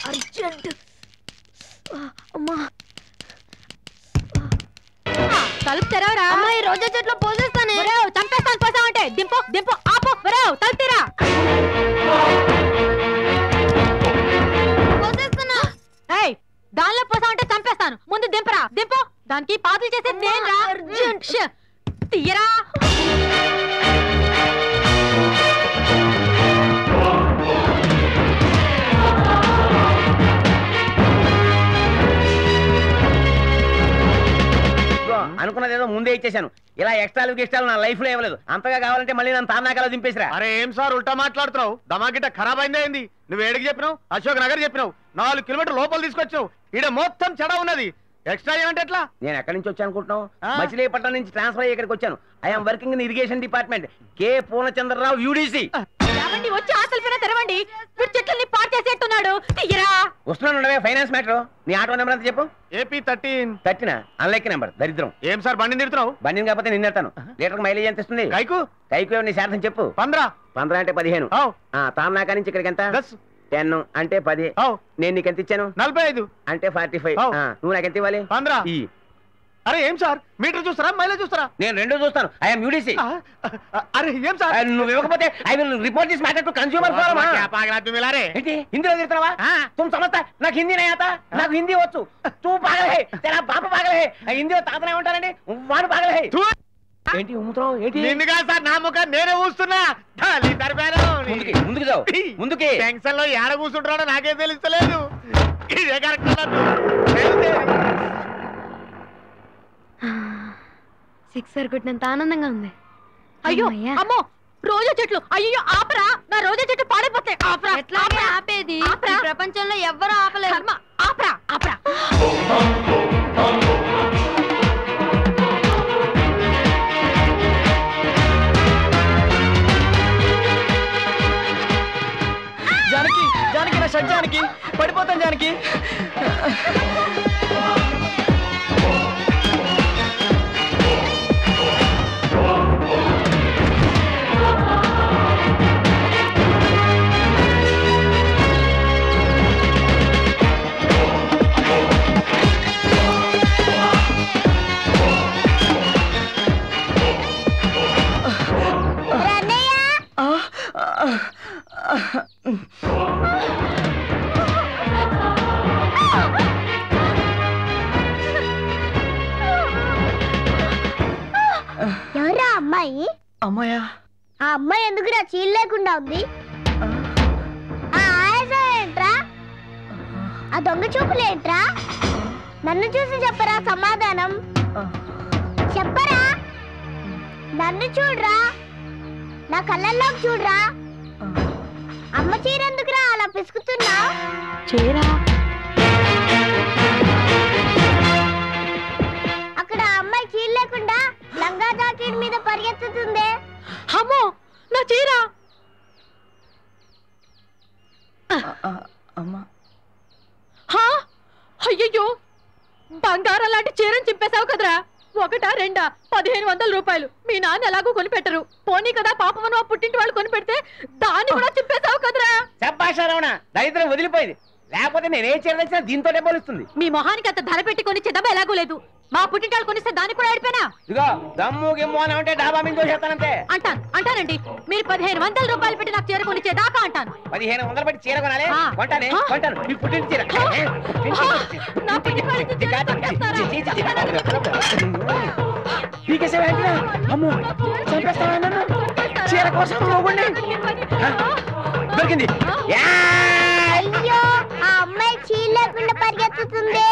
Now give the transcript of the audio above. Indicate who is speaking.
Speaker 1: Urgent. అమ్మా
Speaker 2: తలుపు తెరవరా.
Speaker 1: అమ్మాయి రోజా చెట్లో పోసేస్తానే.
Speaker 2: చంపేస్తాను పోసావంటే. దింపు దింపు ఆపు. తలుపు తెరా.
Speaker 1: పోసేస్తున్నా.
Speaker 2: దానిలో పోసావంటే చంపేస్తాను. ముందు దింపరా. దింపు. దానికి పాదులు చేసే నేను అర్జెంట్. తీయరా.
Speaker 3: అనుకున్నదేదో ముందే ఇచ్చేసాను. ఇలా ఎక్స్ట్రాలు గిస్ట్రాలు నా లైఫ్ లో ఇవ్వలేదు. అంతగా కావాలంటే మళ్ళీ నన్ను తార్నాకాలో దింపేసిరా.
Speaker 4: అరే ఏం సార్ ఉల్టా మాట్లాడుతున్నావు? దమాగిట ఖరాబ్ అయింది. నువ్వు ఏడికి చెప్పినావు? అశోక్ నగర్ చెప్పినావు. 4 కిలోమీటర్ లోపల తీసుకొచ్చావు. ఈడ మొత్తం చెడ ఉన్నది. ఎక్స్ట్రా ఏమంటే ఎట్లా?
Speaker 3: నేను ఎక్కడి నుంచి వచ్చాను అనుకుంటున్నావు? మచిలీపట్నం నుంచి ట్రాన్స్ఫర్ అయ్యి ఇక్కడికి వచ్చాను. I'm working in irrigation department. K Purnachandrarao UDC.
Speaker 2: వచ్చి ఆశలు పైన తెరవండి. మీరు చెట్లని పాటు చేసేట్టున్నాడు. తీయరా.
Speaker 3: వస్తున్నాను. Finance matter. నీ ఆటో నెంబర్ అంతా చెప్పు.
Speaker 4: AP 13
Speaker 3: unlike number. దరిద్రం.
Speaker 4: ఏం సార్ బండిని తిడుతున్నావు?
Speaker 3: బండిని కాకపోతే నిన్నెడతాను. లీటర్ మైలేజ్ ఎంత ఇస్తుంది? కైకు నీ శాతం చెప్పు.
Speaker 4: 15
Speaker 3: అంటే 15. తార్నాకా నుంచి ఇక్కడికి ఎంత? 10 అంటే 10. నేను నీకు ఎంత ఇచ్చాను?
Speaker 4: 45
Speaker 3: అంటే 45. నువ్వు నాకు ఎంత ఇవ్వాలి?
Speaker 4: 15. అరే ఏం సార్ మీటర్ చూస్తారా మైలేజ్ చూస్తారా?
Speaker 3: నేను రెండు చూస్తాను. I'm UDC.
Speaker 4: అరే ఏం సార్
Speaker 3: నువ్వు ఇవ్వకపోతే I will report this matter to consumer forum. ఏంటి హిందీలో తిరుగుతున్నావా? तुम समझता నాకు హిందీ नहीं आता? నాకు హిందీ వచ్చు. तू पागल है, तेरा बाप पागल है. హిందీలో తాతనే ఉంటారండి. వాడు పాగల్ है. ఏంటి ఊముతున్నావు? ఏంటి
Speaker 4: నిన్నుగా సార్ నా ముఖం నేనే ఊస్తున్నా.
Speaker 3: ముందుకి ముందుకు జావు. ముందుకి.
Speaker 4: టెన్షన్ లో ఏడ కూర్చుంటాడో నాకే తెలుస్తలేదు. ఇదే కరెక్ట్.
Speaker 1: 6 కొట్టినంత ఆనందంగా ఉంది.
Speaker 2: అయ్యో అమ్మో రోజా చెట్లు. అయ్యో ఆపరా. నా రోజా చెట్లు పాడైపోతాయి. ఆపరా.
Speaker 1: ఎట్లాగే ఆపేది? ప్రపంచంలో ఎవ్వరూ ఆపలేరు.
Speaker 2: ఆపరా ఆపరా.
Speaker 5: జానకి జానకి నా షర్ట్ జానకి పడిపోతాను జానకి.
Speaker 1: ఎవరా అమ్మాయి?
Speaker 5: అమ్మాయా?
Speaker 1: ఆ అమ్మాయి ఎందుకురా చీల్ లేకుండా ఉంది? ఆ ఆయాసం ఏంట్రా? ఆ దొంగ చూపులేంట్రా? నన్ను చూసి చెప్పరా సమాధానం. చెప్పరా. నన్ను చూడరా. నా కళ్ళల్లోకి చూడరా. అమ్మ చీర ఎందుకురా అలా పిసుకుతున్నా?
Speaker 2: చీరా
Speaker 1: అక్కడ అమ్మాయి చీర లేకుండా లంగా జాకెట్ మీద పరిగెత్తుతుంది.
Speaker 2: అమ్మో నా చీర. అయ్యయ్యో బంగారం లాంటి చీరని చింపేశావు కదరా. 1 2 1500 రూపాయలు. మీ నాన్న ఎలాగో కొనిపెట్టరు. పోనీ కదా పాపమను పుట్టింటి వాళ్ళు కొనిపెడితే దాన్ని కూడా చింపేశావు కదరా.
Speaker 3: శభాష్ రమణ. దరిద్రం వదిలిపోయింది. లేకపోతే నేనే చీర తెచ్చినా దీంతో పోలిస్తుంది.
Speaker 2: మీ మొహానికి అంత ధర పెట్టి కొనిచ్చే దెబ్బ ఎలాగో లేదు. మా పుట్టింటాళ్ళు కొనిస్తే దాన్ని కూడా ఏడిపోయినా.
Speaker 3: ఇదిగో దమ్ము గిమ్ము అని అంటే డాబా మీద చూసేస్తానంతే.
Speaker 2: అంటానండి. మీరు 1500 రూపాయలు పెట్టి నాకు చీర కొనిచ్చే దాకా అంటాను.
Speaker 3: 1500 పెట్టి చీర కొనాలి. కొంటాను మీ పుట్టింటి చీర. అమ్మో చంపేస్తావా నన్ను? చీర కోసం
Speaker 1: దొరికింది. అయ్యో ఆ అమ్మాయి చీర లేకుండా పరిగెత్తుతుంది.